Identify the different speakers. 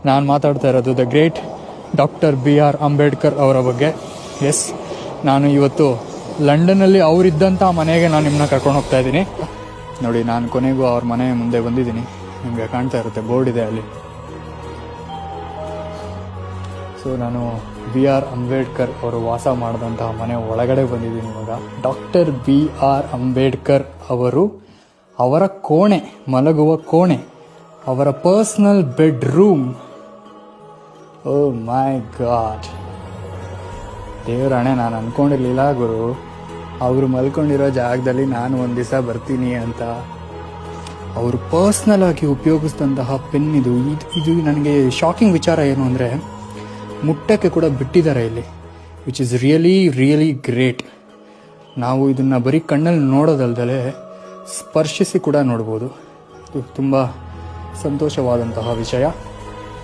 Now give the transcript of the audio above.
Speaker 1: ನಾನು ಮಾತಾಡ್ತಾ ಇರೋದು the great doctor BR Ambedkar ಅವರ ಬಗ್ಗೆ. ಎಸ್, ನಾನು ಇವತ್ತು ಲಂಡನ್ನಲ್ಲಿ ಅವರಿದ್ದಂಥ ಮನೆಗೆ ನಾನು ನಿಮ್ಮನ್ನ ಕರ್ಕೊಂಡು ಹೋಗ್ತಾ ಇದ್ದೀನಿ. ನೋಡಿ, ನಾನು ಕೊನೆಗೂ ಅವ್ರ ಮನೆ ಮುಂದೆ ಬಂದಿದ್ದೀನಿ. ನಿಮಗೆ ಕಾಣ್ತಾ ಇರುತ್ತೆ, ಬೋರ್ಡ್ ಇದೆ ಅಲ್ಲಿ. ಸೊ ನಾನು BR ಅಂಬೇಡ್ಕರ್ ಅವರು ವಾಸ ಮಾಡಿದಂತಹ ಮನೆ ಒಳಗಡೆ ಬಂದಿದ್ದೀನಿ ಇವಾಗ. ಡಾಕ್ಟರ್ BR ಅಂಬೇಡ್ಕರ್ ಅವರು, ಅವರ ಕೋಣೆ, ಮಲಗುವ ಕೋಣೆ, ಅವರ ಪರ್ಸನಲ್ ಬೆಡ್ರೂಮ್. ಓ ಮೈ ಗಾಡ್, ದೇವರಾಣೆ, ನಾನು ಅಂದ್ಕೊಂಡಿರ್ಲಿಲ್ಲ ಗುರು ಅವರು ಮಲ್ಕೊಂಡಿರೋ ಜಾಗದಲ್ಲಿ ನಾನು ಒಂದು ದಿವಸ ಬರ್ತೀನಿ ಅಂತ. ಅವರು ಪರ್ಸ್ನಲ್ ಆಗಿ ಉಪಯೋಗಿಸಿದಂತಹ ಪೆನ್ ಇದು. ನನಗೆ ಶಾಕಿಂಗ್ ವಿಚಾರ ಏನು ಅಂದರೆ, ಮುಟ್ಟಕ್ಕೆ ಕೂಡ ಬಿಟ್ಟಿದ್ದಾರೆ ಇಲ್ಲಿ, ವಿಚ್ ಇಸ್ ರಿಯಲಿ ಗ್ರೇಟ್. ನಾವು ಇದನ್ನು ಬರೀ ಕಣ್ಣಲ್ಲಿ ನೋಡೋದಲ್ದಲೆ ಸ್ಪರ್ಶಿಸಿ ಕೂಡ ನೋಡ್ಬೋದು. ಇದು ತುಂಬ ಸಂತೋಷವಾದಂತಹ ವಿಷಯ.